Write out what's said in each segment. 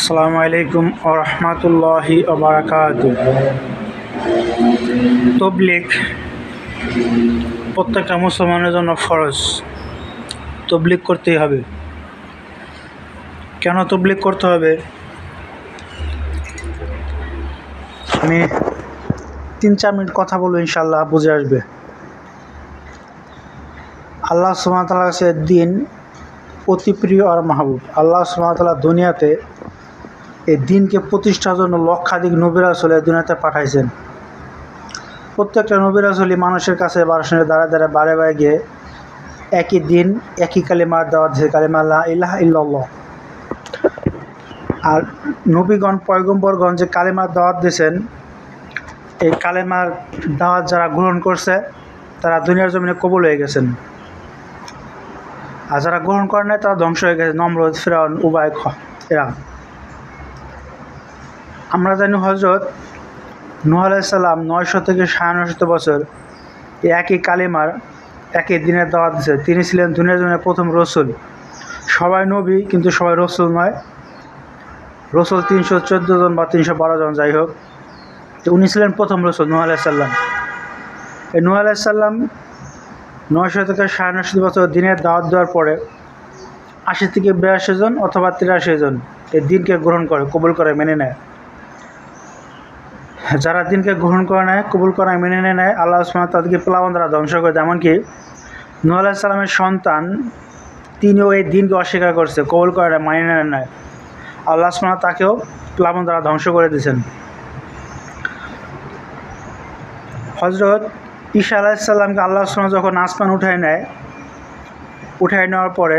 আসসালামু আলাইকুম ওয়া রাহমাতুল্লাহি ওয়া বারাকাতুহু। তাবলীগ প্রত্যেকটা মুসলমানের জন্য ফরজ। তাবলীগ করতেই হবে। কেন তাবলীগ করতে হবে? আমি 3-4 মিনিট কথা বলবো, ইনশাআল্লাহ বুঝে আসবে। আল্লাহ সুবহানাহু ওয়া তাআলার কাছে দিন অতি প্রিয় আর মাহবুব। আল্লাহ সুবহানাহু ওয়া তাআলা দুনিয়াতে এই দিনকে প্রতিষ্ঠার জন্য লক্ষাধিক নবী রাসূল দুনিয়াতে পাঠাইছেন। প্রত্যেকটা নবী রাসূলই মানুষের কাছে বারে বারে গিয়ে একই দিন একই কালিমার দাওয়াত দিয়েছে, কালিমা লা ইলাহা ইল্লাল্লাহ। আর নবীগণ পয়গম্বরগণ যে কালিমার দাওয়াত দিয়েছেন, এই কালিমার দাওয়াত যারা গ্রহণ করছে তারা দুনিয়ার জমিনে কবুল হয়ে গেছেন, আর যারা গ্রহণ করে নাই তারা ধ্বংস হয়ে গেছে। নমরুদ, ফিরআউন, উবাই, এরা। আমরা জানি হযরত নূহ আলাইহিস সালাম 900 থেকে 950 বছর এই একই কালিমার একই দিনের দাওয়াত দিয়েছে। তিনি ছিলেন দুনিয়ার জন্য প্রথম রসুল। সবাই নবী, কিন্তু সবাই রসুল নয়। রসুল 314 জন বা 312 জন, যাই হোক, তো উনি ছিলেন প্রথম রসুল, নূহ আলাইহিস সালাম। এই নূহ আলাইহিস সালাম 900 থেকে 950 বছর দিনের দাওয়াত দেওয়ার পরে 80 থেকে 82 জন অথবা 83 জন এই দিনকে গ্রহণ করে, কবুল করে, মেনে নেয়। যারা দিনকে গ্রহণ করে নেয়, কবুল করে, মেনে নেয়, আল্লাহ সুবহানাহু ওয়া তাআলা তাদেরকে প্লাবন দ্বারা ধ্বংস করে। এমনকি নূহ আলাইহিস সালামের সন্তান, তিনিও এই দিনকে অস্বীকার করছে, কবুল করে না, মেনে নেয়। আল্লাহ সুবহানাহু ওয়া তাআলা তাকেও প্লাবন দ্বারা ধ্বংস করে দিয়েছেন। হযরত ঈসা আলাইহিস সালামকে আল্লাহ সুবহানাহু ওয়া তাআলা যখন আসমান উঠায় নেওয়ার পরে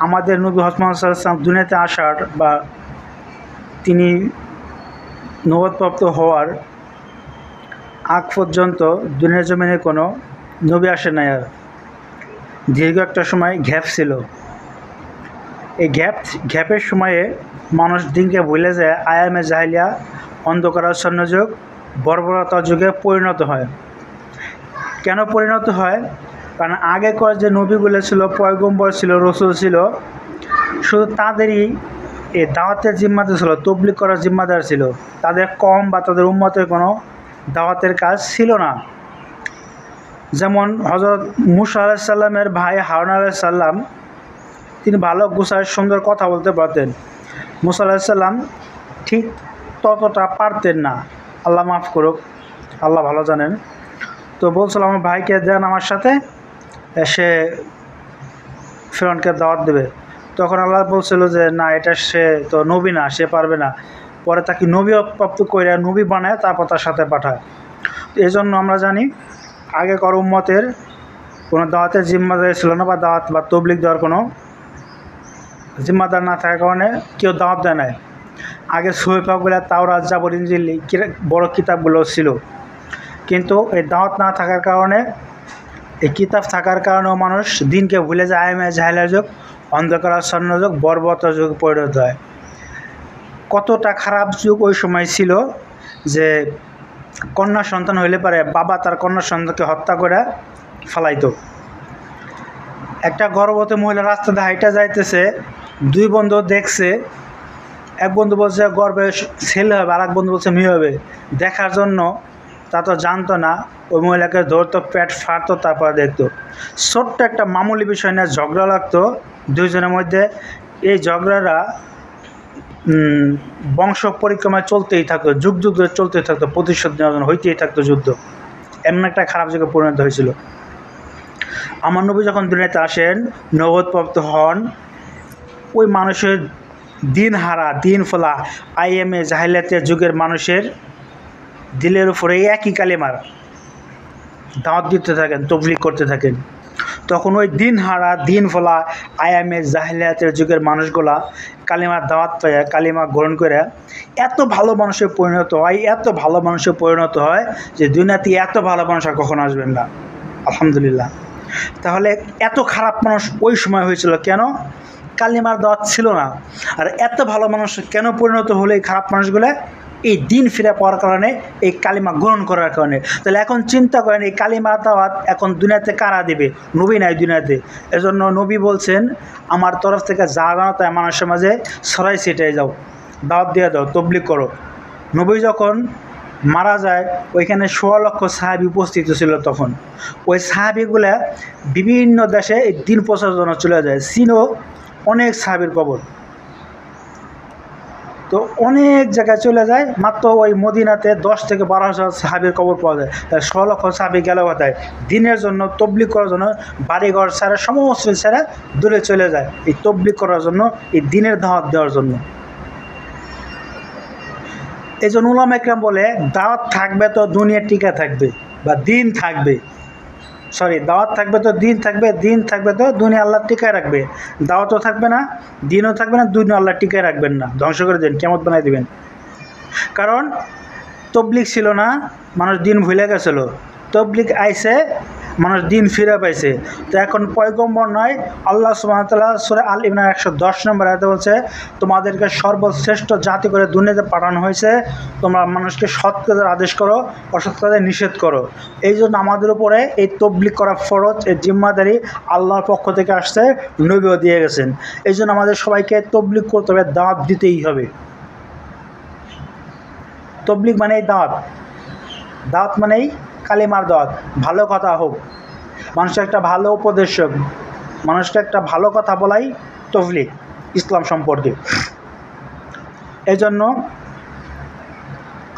আমাদের নবী হযরত মুহাম্মদ সাল্লাল্লাহু আলাইহি ওয়াসাল্লাম দুনিয়াতে আসার বা তিনি নবুয়তপ্রাপ্ত হওয়ার আগ পর্যন্ত দুনিয়ার জমিনে কোনো নবী আসে নাই। আর দীর্ঘ একটা সময় গ্যাপ ছিল। এই গ্যাপের সময়ে মানুষ দিনকে ভুলে যায়, আয়ামে জাহিলিয়া, অন্ধকারাচ্ছন্ন যুগ, বর্বরতার যুগে পরিণত হয়। কেন পরিণত হয়? কারণ আগেকার যে নবীগুলো ছিল, পয়গম্বর ছিল, রসুল ছিল, শুধু তাদেরই এই দাওয়াতের জিম্মাদার ছিল, তাবলীগ করার জিম্মাদার ছিল। তাদের কম বা তাদের উম্মতের কোনো দাওয়াতের কাজ ছিল না। যেমন হযরত মূসা আলাইহিস সালামের ভাই হারুন আলাইহিস সালাম, তিনি ভালো গুছায় সুন্দর কথা বলতে পারতেন। মূসা আলাইহিস সালাম ঠিক ততটা পারতেন না, আল্লাহ মাফ করুক, আল্লাহ ভালো জানেন। তো বলছিল, আমার ভাইকে দেন আমার সাথে, সে ফিরআউনকে দাওয়াত দেবে। তখন আল্লাহ বলছিল যে না, এটা সে তো নবী না, সে পারবে না। পরে তাকে নবী প্রাপ্ত করে নবী বানায়, তারপর তার সাথে পাঠায়। এই জন্য আমরা জানি আগেকার উম্মতের কোনো দাওয়াতের জিম্মাদার ছিল না, বা দাওয়াত বা তাবলীগ দেওয়ার কোনো জিম্মাদার না থাকার কারণে কেউ দাওয়াত দেয় নাই। আগে সহিফাগুলো, তাওরাত, জাবর, ইনজিল, বড় কিতাবগুলো ছিল, কিন্তু এই দাওয়াত না থাকার কারণে, এই কিতাব থাকার কারণেও মানুষ দিনকে ভুলে যায়। আয়ামে জাহিলিয়ার যুগ, অন্ধকারাচ্ছন্ন যুগ, বর্বরতার যুগ পরিণত হয়। কতটা খারাপ যুগ ওই সময় ছিল যে কন্যা সন্তান হইলে পারে বাবা তার কন্যা সন্তানকে হত্যা করে ফেলাইতো। একটা গর্ভবতী মহিলা রাস্তাতে হাইটা যাইতেছে, 2 বন্ধু দেখছে। এক বন্ধু বলছে গর্ভে ছেলে হবে, আর এক বন্ধু বলছে মেয়ে হবে। দেখার জন্য, তা তো জানতো না, ওই মহিলাকে ধরতো, পেট ফাটতো, তারপর দেখতো। ছোট্ট একটা মামুলি বিষয় নিয়ে ঝগড়া লাগতো দুইজনের মধ্যে। এই ঝগড়াটা বংশ পরিক্রমায় চলতেই থাকতো, যুগ যুগ ধরে চলতেই থাকতো, প্রতিশোধ নেওয়ার জন্য হইতেই থাকতো যুদ্ধ। এমন একটা খারাপ যুগে পরিণত হয়েছিল। আমার নবী যখন দুনিয়াতে আসেন, নবুয়তপ্রাপ্ত হন, ওই মানুষের দিন হারা, দিন ফোলা, আইএমএ জাহিলিয়াতের যুগের মানুষের দিলের উপরে একই কালিমার দাওয়াত দিতে থাকেন, তাবলীগ করতে থাকেন। তখন ওই দিন হারা, দিন ফোলা, আয়ামে জাহিলিয়াতের যুগের মানুষগুলা কালিমার দাওয়াত পায়, কালিমা গ্রহণ করে এত ভালো মানুষের পরিণত হয়, এত ভালো মানুষের পরিণত হয় যে দুনিয়াতে এত ভালো মানুষ আর কখনো আসবেন না, আলহামদুলিল্লাহ। তাহলে এত খারাপ মানুষ ওই সময় হয়েছিল কেন? কালিমার দাওয়াত ছিল না। আর এত ভালো মানুষ কেন পরিণত হলো এই খারাপ মানুষগুলো? এই দিন ফিরে পাওয়ার কারণে, এই কালিমা গ্রহণ করার কারণে। তাহলে এখন চিন্তা করেন, এই কালিমা দাওয়াত এখন দুনিয়াতে কারা দেবে? নবী নাই দুনিয়াতে। এজন্য নবী বলছেন, আমার তরফ থেকে যা জানো তাই মানুষের মাঝে ছড়াই ছিটাই যাও। দাওয়াত দিয়ে দাও, তবলিগ করো। নবী যখন মারা যায় ওইখানে 16 লক্ষ সাহাবী উপস্থিত ছিল তখন। ওই সাহাবীগুলা বিভিন্ন দেশে এই দিন প্রচারের জন্য চলে যায়। চীনও অনেক সাহাবীর কবর, তো অনেক জায়গায় চলে যায়। মাত্র ওই মদিনাতে 10 থেকে 12,000 সাহাবীর কবর পাওয়া যায়। তাই 16 লক্ষ সাহাবী গেল কোথায়? দিনের জন্য, তবলিগ করার জন্য বাড়িঘর ছেড়ে, সমস্ত ছেড়ে দূরে চলে যায় এই তবলিগ করার জন্য, এই দিনের দাওয়াত দেওয়ার জন্য। এই জন্য উলামা ইকরাম বলে দাওয়াত থাকবে তো দুনিয়া টিকে থাকবে বা দিন থাকবে। দাওয়াত থাকবে তো দিন থাকবে, দিন থাকবে তো দুনিয়া আল্লাহ টিকায় রাখবে। দাওয়াতও থাকবে না, দিনও থাকবে না, দুনিয়া আল্লাহ টিকায় রাখবেন না, ধ্বংস করে দেন, কিয়ামত বানাই দিবেন। কারণ তবলিগ ছিল না, মানুষ দিন ভুলে গেছিল। তবলিগ আইছে, মানুষ দিন ফিরে পাইছে। তো এখন পয়গম্বর নয়, আল্লাহ সুবহানাহু ওয়া তাআলা সূরা আল ইমরান 110 নম্বর আয়াতে বলছে, তোমাদেরকে সর্বশ্রেষ্ঠ জাতি করে দুনিয়াতে পাঠানো হয়েছে, তোমরা মানুষকে সৎ কাজের আদেশ করো, অসৎ কাজের নিষেধ করো। এই জন্য আমাদের উপরে এই তবলিগ করা ফরজ, এই জিম্মাদারি আল্লাহর পক্ষ থেকে আসছে, নবীও দিয়ে গেছেন। এই জন্য আমাদের সবাইকে তবলিগ করতে হবে, দাওয়াত দিতেই হবে। তবলিগ মানেই দাওয়াত, দাওয়াত মানেই কালিমার দাওয়াত, ভালো কথা হোক, মানুষের একটা ভালো উপদেশ হোক, মানুষকে একটা ভালো কথা বলাই তবলিগ ইসলাম সম্পর্কে। এই জন্য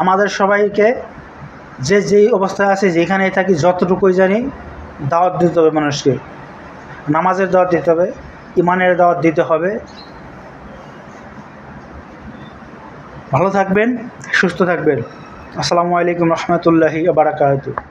আমাদের সবাইকে যে যেই অবস্থায় আছে, যেখানেই থাকি, যতটুকুই জানি, দাওয়াত দিতে হবে মানুষকে। নামাজের দাওয়াত দিতে হবে, ইমানের দাওয়াত দিতে হবে। ভালো থাকবেন, সুস্থ থাকবেন। আসসালামু আলাইকুম রহমতুল্লাহি ওয়া বারাকাতুহু।